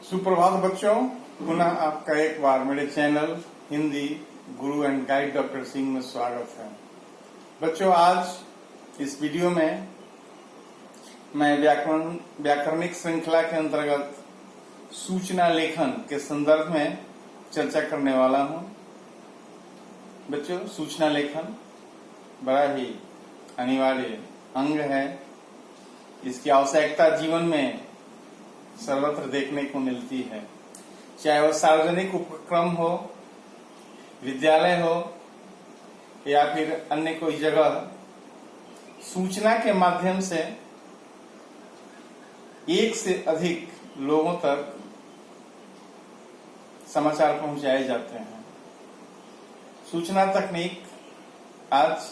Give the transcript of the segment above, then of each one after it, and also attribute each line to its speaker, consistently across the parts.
Speaker 1: सुप्रभात बच्चों, पुनः आपका एक बार मेरे channel Hindi Guru and guide doctor Singh में स्वागत है। बच्चों, आज इस वीडियो में मैं व्याकरणिक श्रृंखला के अंतर्गत सूचना लेखन के संदर्भ में चर्चा करने वाला हूं। बच्चों, सूचना लेखन बड़ा ही अनिवार्य अंग है। इसकी आवश्यकता जीवन में सर्वत्र देखने को मिलती है, चाहे वह सार्वजनिक उपक्रम हो, विद्यालय हो या फिर अन्य कोई जगह। सूचना के माध्यम से एक से अधिक लोगों तक समाचार पहुंचाए जाते हैं। सूचना तकनीक आज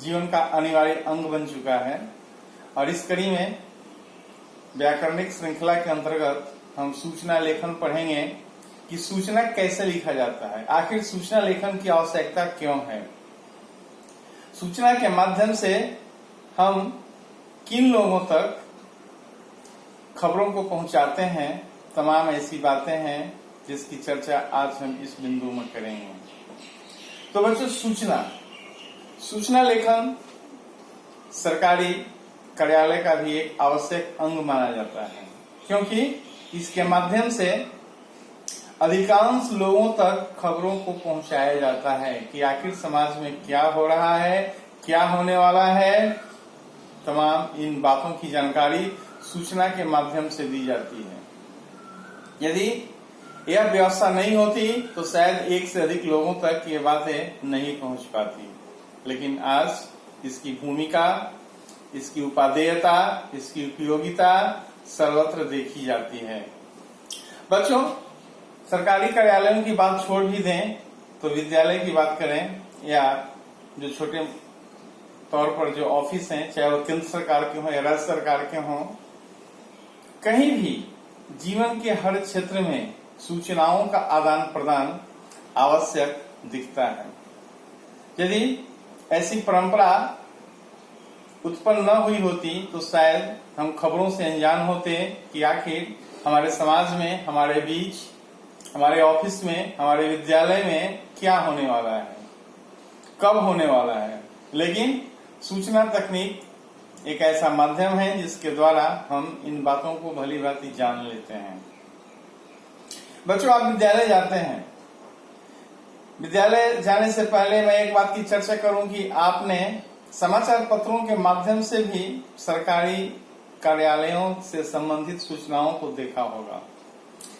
Speaker 1: जीवन का अनिवार्य अंग बन चुका है और इस कड़ी में व्याकरणिक श्रृंखला के अंतर्गत हम सूचना लेखन पढ़ेंगे कि सूचना कैसे लिखा जाता है, आखिर सूचना लेखन की आवश्यकता क्यों है। सूचना के माध्यम से हम किन लोगों तक खबरों को पहुंचाते हैं, तमाम ऐसी बातें हैं जिसकी चर्चा आज हम इस बिंदु में करेंगे। तो बच्चों, सूचना लेखन सरकारी कार्यालय का भी एक आवश्यक अंग माना जाता है, क्योंकि इसके माध्यम से अधिकांश लोगों तक खबरों को पहुंचाया जाता है कि आखिर समाज में क्या हो रहा है, क्या होने वाला है। तमाम इन बातों की जानकारी सूचना के माध्यम से दी जाती है। यदि यह व्यवस्था नहीं होती तो शायद एक से अधिक लोगों तक ये बातें नहीं पहुंच पाती, लेकिन आज इसकी भूमिका, इसकी उपादेयता, इसकी उपयोगिता सर्वत्र देखी जाती है। बच्चों, सरकारी कार्यालयों की बात छोड़ भी दें तो विद्यालय की बात करें या जो छोटे तौर पर जो ऑफिस हैं, चाहे वो केंद्र सरकार के हों या राज्य सरकार के हों, कहीं भी जीवन के हर क्षेत्र में सूचनाओं का आदान प्रदान आवश्यक दिखता है। यदि ऐसी परंपरा उत्पन्न न हुई होती तो शायद हम खबरों से अनजान होते कि आखिर हमारे समाज में, हमारे बीच, हमारे ऑफिस में, हमारे विद्यालय में क्या होने वाला है, कब होने वाला है। लेकिन सूचना तकनीक एक ऐसा माध्यम है जिसके द्वारा हम इन बातों को भली भांति जान लेते हैं। बच्चों, आप विद्यालय जाते हैं। विद्यालय जाने से पहले मैं एक बात की चर्चा करूं कि आपने समाचार पत्रों के माध्यम से भी सरकारी कार्यालयों से संबंधित सूचनाओं को देखा होगा।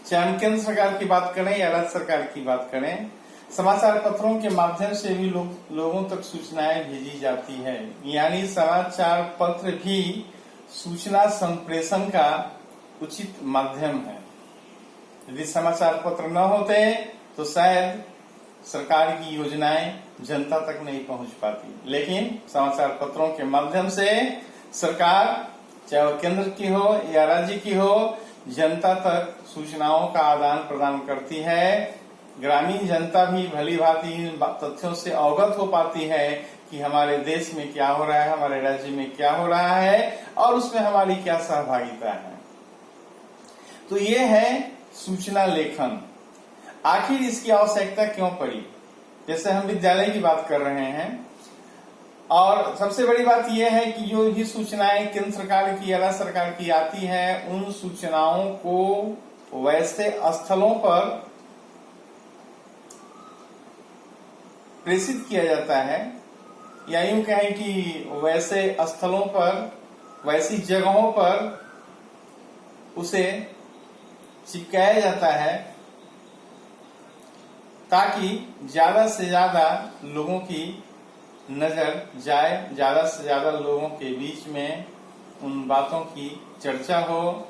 Speaker 1: चाहे हम केंद्र सरकार की बात करें या राज्य सरकार की बात करें, समाचार पत्रों के माध्यम से भी लोगों तक सूचनाएं भेजी जाती है। यानी समाचार पत्र भी सूचना संप्रेषण का उचित माध्यम है। यदि समाचार पत्र न होते तो शायद सरकार की योजनाएं जनता तक नहीं पहुंच पाती, लेकिन समाचार पत्रों के माध्यम से सरकार, चाहे वह केंद्र की हो या राज्य की हो, जनता तक सूचनाओं का आदान प्रदान करती है। ग्रामीण जनता भी भली भांति इन तथ्यों से अवगत हो पाती है कि हमारे देश में क्या हो रहा है, हमारे राज्य में क्या हो रहा है और उसमें हमारी क्या सहभागिता है। तो ये है सूचना लेखन। आखिर इसकी आवश्यकता क्यों पड़ी? जैसे हम विद्यालय की बात कर रहे हैं, और सबसे बड़ी बात यह है कि जो भी सूचनाएं केंद्र सरकार की या राज्य सरकार की आती है, उन सूचनाओं को वैसे स्थलों पर प्रेषित किया जाता है, या यूं कहें कि वैसे स्थलों पर, वैसी जगहों पर उसे चिपकाया जाता है ताकि ज्यादा से ज्यादा लोगों की नजर जाए, ज्यादा से ज्यादा लोगों के बीच में उन बातों की चर्चा हो,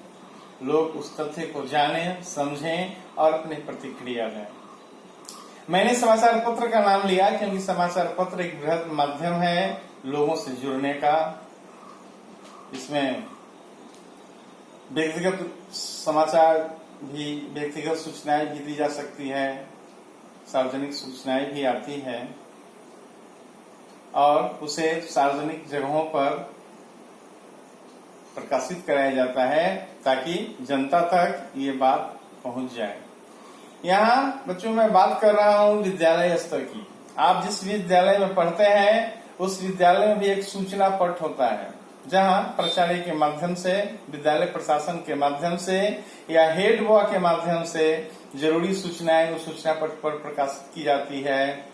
Speaker 1: लोग उस तथ्य को जानें, समझें और अपनी प्रतिक्रिया दें। मैंने समाचार पत्र का नाम लिया क्योंकि समाचार पत्र एक बृहद माध्यम है लोगों से जुड़ने का। इसमें व्यक्तिगत समाचार भी, व्यक्तिगत सूचनाएं भी दी जा सकती है, सार्वजनिक सूचनाएं भी आती है और उसे सार्वजनिक जगहों पर प्रकाशित कराया जाता है ताकि जनता तक ये बात पहुंच जाए। यहाँ बच्चों मैं बात कर रहा हूँ विद्यालय स्तर की। आप जिस विद्यालय में पढ़ते हैं उस विद्यालय में भी एक सूचना पट होता है, जहाँ प्राचार्य के माध्यम से, विद्यालय प्रशासन के माध्यम से या हेड बॉय के माध्यम से जरूरी सूचनाएं उस सूचना पट पर प्रकाशित की जाती है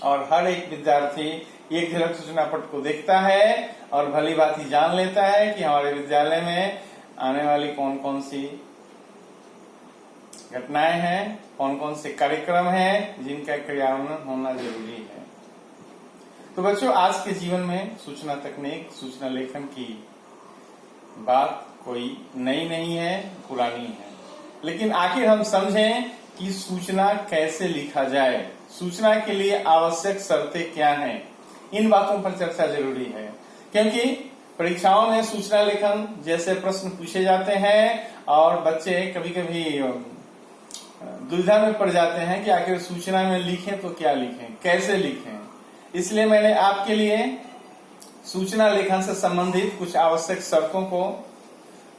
Speaker 1: और हर एक विद्यार्थी एक झलक सूचना पट को देखता है और भली बात ही जान लेता है कि हमारे विद्यालय में आने वाली कौन कौन सी घटनाएं हैं, कौन कौन से कार्यक्रम हैं जिनका क्रियान्वयन होना जरूरी है। तो बच्चों, आज के जीवन में सूचना तकनीक, सूचना लेखन की बात कोई नई नहीं है, पुरानी है। लेकिन आखिर हम समझें कि सूचना कैसे लिखा जाए, सूचना के लिए आवश्यक शर्तें क्या हैं, इन बातों पर चर्चा जरूरी है। क्योंकि परीक्षाओं में सूचना लेखन जैसे प्रश्न पूछे जाते हैं और बच्चे कभी कभी दुविधा में पड़ जाते हैं कि आखिर सूचना में लिखें तो क्या लिखें, कैसे लिखें। इसलिए मैंने आपके लिए सूचना लेखन से संबंधित कुछ आवश्यक शर्तों को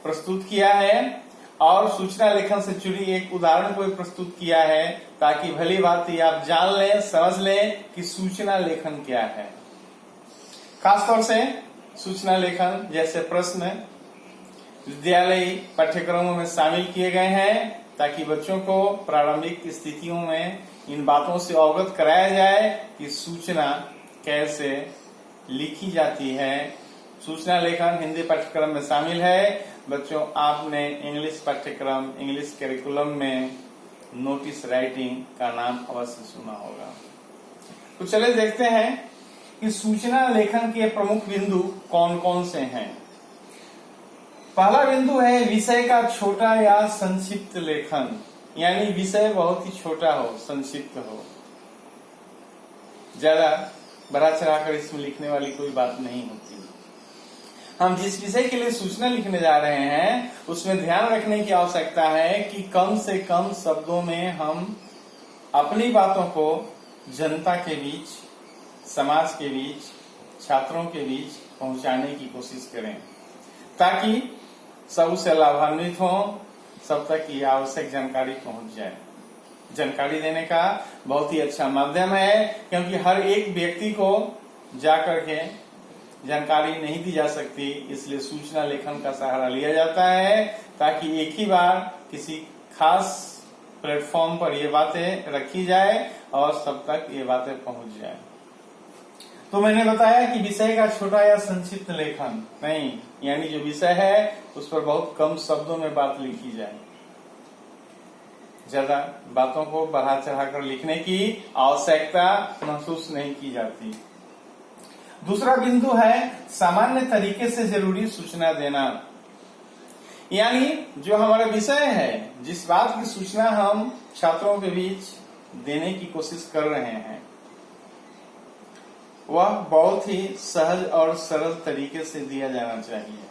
Speaker 1: प्रस्तुत किया है और सूचना लेखन से जुड़ी एक उदाहरण को भी प्रस्तुत किया है ताकि भली बात आप जान लें, समझ लें कि सूचना लेखन क्या है। खासतौर से सूचना लेखन जैसे प्रश्न विद्यालयी पाठ्यक्रमों में शामिल किए गए हैं ताकि बच्चों को प्रारंभिक स्थितियों में इन बातों से अवगत कराया जाए कि सूचना कैसे लिखी जाती है। सूचना लेखन हिंदी पाठ्यक्रम में शामिल है। बच्चों, आपने इंग्लिश पाठ्यक्रम, इंग्लिश करिकुलम में नोटिस राइटिंग का नाम अवश्य सुना होगा। तो चले देखते हैं कि सूचना लेखन के प्रमुख बिंदु कौन कौन से हैं। पहला बिंदु है विषय का छोटा या संक्षिप्त लेखन, यानी विषय बहुत ही छोटा हो, संक्षिप्त हो, ज्यादा बढ़ा चढ़ाकर इसमें लिखने वाली कोई बात नहीं होती। हम जिस विषय के लिए सूचना लिखने जा रहे हैं उसमें ध्यान रखने की आवश्यकता है कि कम से कम शब्दों में हम अपनी बातों को जनता के बीच, समाज के बीच, छात्रों के बीच पहुंचाने की कोशिश करें ताकि सब उससे लाभान्वित हो, सब तक ये आवश्यक जानकारी पहुंच जाए। जानकारी देने का बहुत ही अच्छा माध्यम है क्योंकि हर एक व्यक्ति को जाकर के जानकारी नहीं दी जा सकती, इसलिए सूचना लेखन का सहारा लिया जाता है ताकि एक ही बार किसी खास प्लेटफॉर्म पर ये बातें रखी जाए और सब तक ये बातें पहुंच जाए। तो मैंने बताया कि विषय का छोटा या संक्षिप्त लेखन नहीं, यानी जो विषय है उस पर बहुत कम शब्दों में बात लिखी जाए, ज्यादा बातों को बढ़ा चढ़ाकर लिखने की आवश्यकता महसूस नहीं की जाती। दूसरा बिंदु है सामान्य तरीके से जरूरी सूचना देना, यानी जो हमारा विषय है, जिस बात की सूचना हम छात्रों के बीच देने की कोशिश कर रहे हैं, वह बहुत ही सहज और सरल तरीके से दिया जाना चाहिए।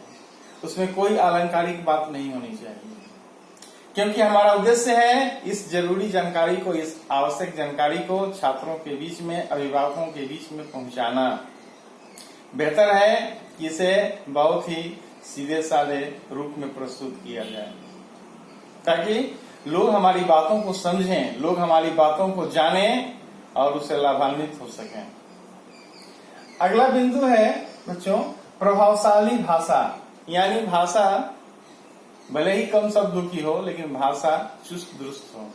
Speaker 1: उसमें कोई अलंकारिक बात नहीं होनी चाहिए क्योंकि हमारा उद्देश्य है इस जरूरी जानकारी को, इस आवश्यक जानकारी को छात्रों के बीच में, अभिभावकों के बीच में पहुंचाना। बेहतर है कि इसे बहुत ही सीधे साधे रूप में प्रस्तुत किया जाए ताकि लोग हमारी बातों को समझें, लोग हमारी बातों को जानें और उससे लाभान्वित हो सकें। अगला बिंदु है बच्चों प्रभावशाली भाषा, यानी भाषा भले ही कम शब्दों की हो लेकिन भाषा चुस्त दुरुस्त हो,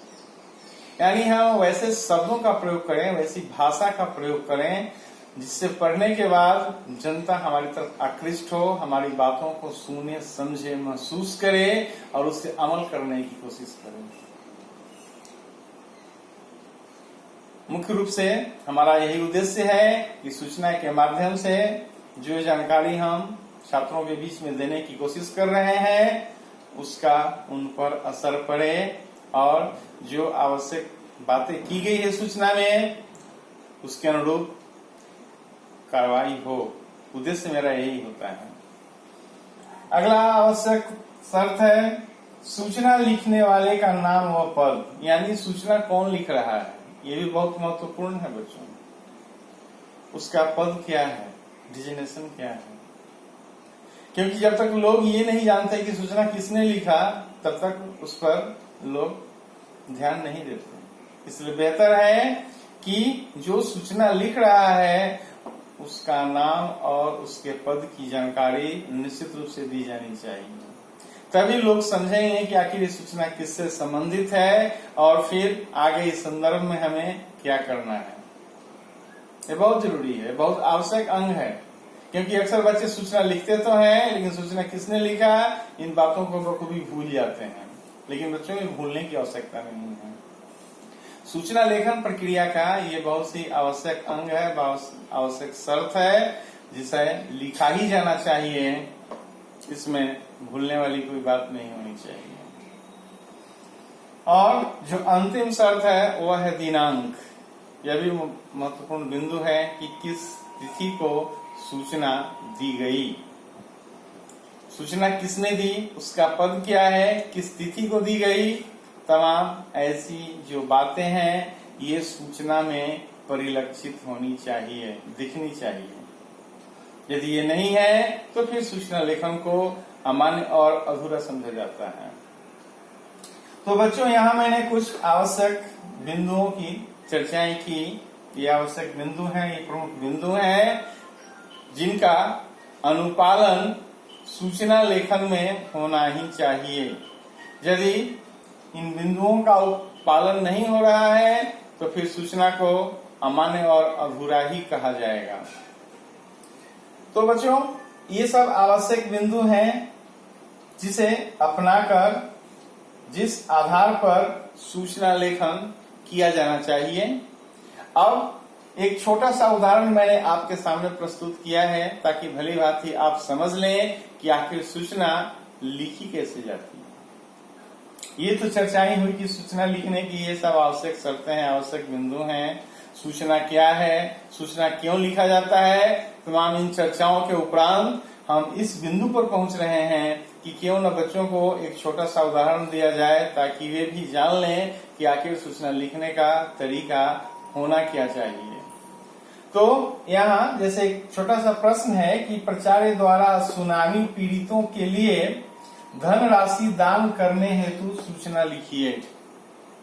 Speaker 1: यानी हम वैसे शब्दों का प्रयोग करें, वैसी भाषा का प्रयोग करें जिससे पढ़ने के बाद जनता हमारी तरफ आकृष्ट हो, हमारी बातों को सुने, समझे, महसूस करे और उससे अमल करने की कोशिश करे। मुख्य रूप से हमारा यही उद्देश्य है कि सूचना के माध्यम से जो जानकारी हम छात्रों के बीच में देने की कोशिश कर रहे हैं उसका उन पर असर पड़े और जो आवश्यक बातें की गई है सूचना में उसके अनुरूप कार्रवाई हो। उद्देश्य मेरा यही होता है। अगला आवश्यक शर्त है सूचना लिखने वाले का नाम व पद, यानी सूचना कौन लिख रहा है ये भी बहुत महत्वपूर्ण है बच्चों। उसका पद क्या है, डिजिग्नेशन क्या है, क्योंकि जब तक लोग ये नहीं जानते कि सूचना किसने लिखा, तब तक उस पर लोग ध्यान नहीं देते। इसलिए बेहतर है कि जो सूचना लिख रहा है उसका नाम और उसके पद की जानकारी निश्चित रूप से दी जानी चाहिए। तभी लोग समझेंगे कि आखिर ये सूचना किससे संबंधित है और फिर आगे इस संदर्भ में हमें क्या करना है। ये बहुत जरूरी है, बहुत आवश्यक अंग है, क्योंकि अक्सर बच्चे सूचना लिखते तो हैं लेकिन सूचना किसने लिखा इन बातों को बखूबी भूल जाते हैं। लेकिन बच्चों में भूलने की आवश्यकता नहीं है। सूचना लेखन प्रक्रिया का ये बहुत ही आवश्यक अंग है, आवश्यक शर्त है, जिसे लिखा ही जाना चाहिए। इसमें भूलने वाली कोई बात नहीं होनी चाहिए। और जो अंतिम शर्त है वह है दिनांक। यह भी महत्वपूर्ण बिंदु है कि किस तिथि को सूचना दी गई, सूचना किसने दी, उसका पद क्या है, किस तिथि को दी गई। तमाम ऐसी जो बातें हैं ये सूचना में परिलक्षित होनी चाहिए, दिखनी चाहिए। यदि ये नहीं है तो फिर सूचना लेखन को अमान्य और अधूरा समझा जाता है। तो बच्चों, यहाँ मैंने कुछ आवश्यक बिंदुओं की चर्चाएं की। ये आवश्यक बिंदु हैं, ये प्रमुख बिंदु हैं जिनका अनुपालन सूचना लेखन में होना ही चाहिए। यदि इन बिंदुओं का पालन नहीं हो रहा है तो फिर सूचना को अमान्य और अधूरा ही कहा जाएगा। तो बच्चों, ये सब आवश्यक बिंदु हैं जिसे अपनाकर जिस आधार पर सूचना लेखन किया जाना चाहिए। अब एक छोटा सा उदाहरण मैंने आपके सामने प्रस्तुत किया है ताकि भली भांति आप समझ लें कि आखिर सूचना लिखी कैसे जाती है। ये तो चर्चाएं हुई कि सूचना लिखने की ये सब आवश्यक शर्तें हैं, आवश्यक बिंदु हैं। सूचना क्या है, सूचना क्यों लिखा जाता है, तमाम इन चर्चाओं के उपरांत हम इस बिंदु पर पहुंच रहे हैं कि क्यों न बच्चों को एक छोटा सा उदाहरण दिया जाए ताकि वे भी जान लें कि आखिर सूचना लिखने का तरीका होना क्या चाहिए। तो यहाँ जैसे एक छोटा सा प्रश्न है कि प्राचार्य द्वारा सुनामी पीड़ितों के लिए धनराशि दान करने हेतु सूचना लिखिए।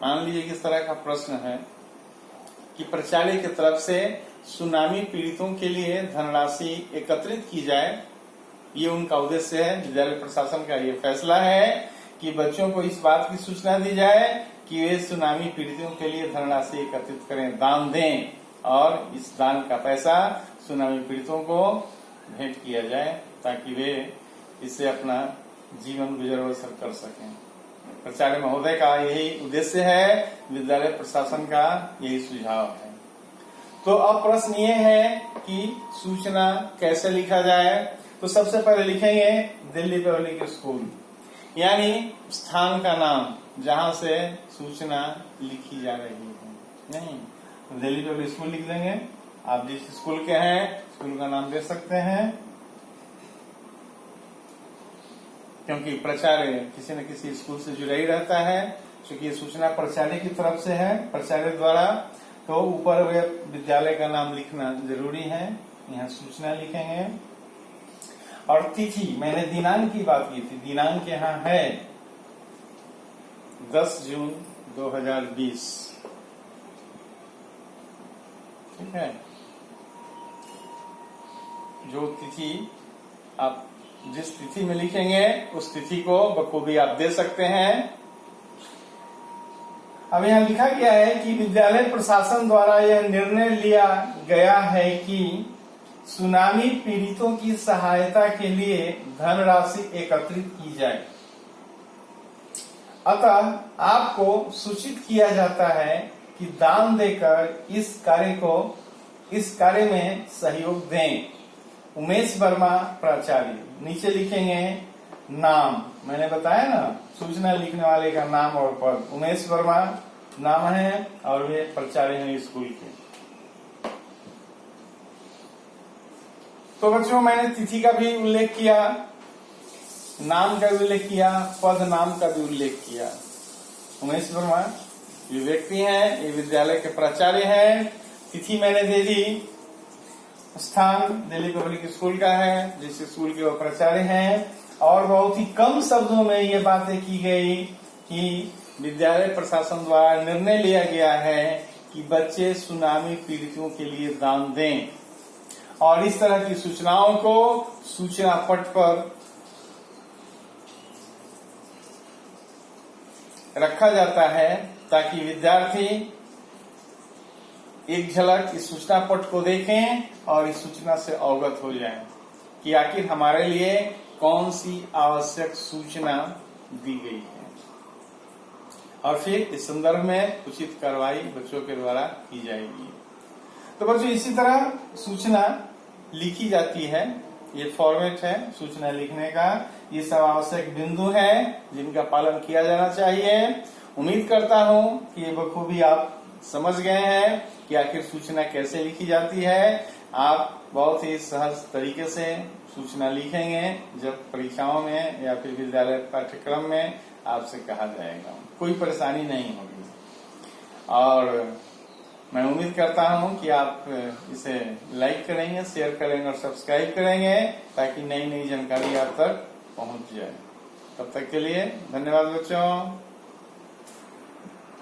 Speaker 1: मान लीजिए किस तरह का प्रश्न है कि प्राचार्य की तरफ से सुनामी पीड़ितों के लिए धनराशि एकत्रित की जाए। ये उनका उद्देश्य है। विद्यालय प्रशासन का ये फैसला है कि बच्चों को इस बात की सूचना दी जाए कि वे सुनामी पीड़ितों के लिए धनराशि एकत्रित करें, दान दें और इस दान का पैसा सुनामी पीड़ितों को भेंट किया जाए ताकि वे इससे अपना जीवन गुजर बसर कर सकें। प्राचार्य महोदय का यही उद्देश्य है, विद्यालय प्रशासन का यही सुझाव है। तो अब प्रश्न ये है कि सूचना कैसे लिखा जाए। तो सबसे पहले लिखेंगे दिल्ली पब्लिक स्कूल, यानी स्थान का नाम जहां से सूचना लिखी जा रही है। नहीं, दिल्ली पब्लिक स्कूल लिख देंगे। आप जिस स्कूल के हैं स्कूल का नाम दे सकते हैं, क्योंकि प्राचार्य किसी न किसी स्कूल से जुड़ा ही रहता है। क्योंकि ये सूचना प्राचार्य की तरफ से है, प्राचार्य द्वारा, तो ऊपर वे विद्यालय का नाम लिखना जरूरी है। यहाँ सूचना लिखेंगे। और तिथि, मैंने दिनांक की बात की थी, दिनांक यहाँ है 10 जून 2020। ठीक है। जो तिथि आप जिस तिथि में लिखेंगे उस तिथि को बखूबी आप दे सकते हैं। अब यहाँ लिखा गया है कि विद्यालय प्रशासन द्वारा यह निर्णय लिया गया है कि सुनामी पीड़ितों की सहायता के लिए धनराशि एकत्रित की जाए। अतः आपको सूचित किया जाता है कि दान देकर इस कार्य में सहयोग दें। उमेश वर्मा, प्राचार्य। नीचे लिखेंगे नाम, मैंने बताया ना सूचना लिखने वाले का नाम और पद। उमेश वर्मा नाम है और वे प्राचार्य हैं स्कूल के। तो बच्चों, मैंने तिथि का भी उल्लेख किया, नाम का भी उल्लेख किया, पद नाम का भी उल्लेख किया। उमेश वर्मा ये व्यक्ति हैं, ये विद्यालय के प्राचार्य हैं। तिथि मैंने दे दी स्थान दिल्ली पब्लिक स्कूल का है, जिस स्कूल के वो प्राचार्य हैं। और बहुत ही कम शब्दों में ये बातें की गई कि विद्यालय प्रशासन द्वारा निर्णय लिया गया है कि बच्चे सुनामी पीड़ितों के लिए दान दें, और इस तरह की सूचनाओं को सूचना पट पर रखा जाता है ताकि विद्यार्थी एक झलक इस सूचना पट को देखें और इस सूचना से अवगत हो जाएं कि आखिर हमारे लिए कौन सी आवश्यक सूचना दी गई है, और फिर इस संदर्भ में उचित कार्रवाई बच्चों के द्वारा की जाएगी। तो बच्चों, इसी तरह सूचना लिखी जाती है। ये फॉर्मेट है सूचना लिखने का। ये सब आवश्यक बिंदु हैं जिनका पालन किया जाना चाहिए। उम्मीद करता हूं कि ये बखूबी आप समझ गए हैं कि आखिर सूचना कैसे लिखी जाती है। आप बहुत ही सहज तरीके से सूचना लिखेंगे जब परीक्षाओं में या फिर विद्यालय पाठ्यक्रम में आपसे कहा जाएगा। कोई परेशानी नहीं होगी, और मैं उम्मीद करता हूं कि आप इसे लाइक करेंगे, शेयर करेंगे और सब्सक्राइब करेंगे ताकि नई नई जानकारी आप तक पहुंच जाए। तब तक के लिए धन्यवाद बच्चों।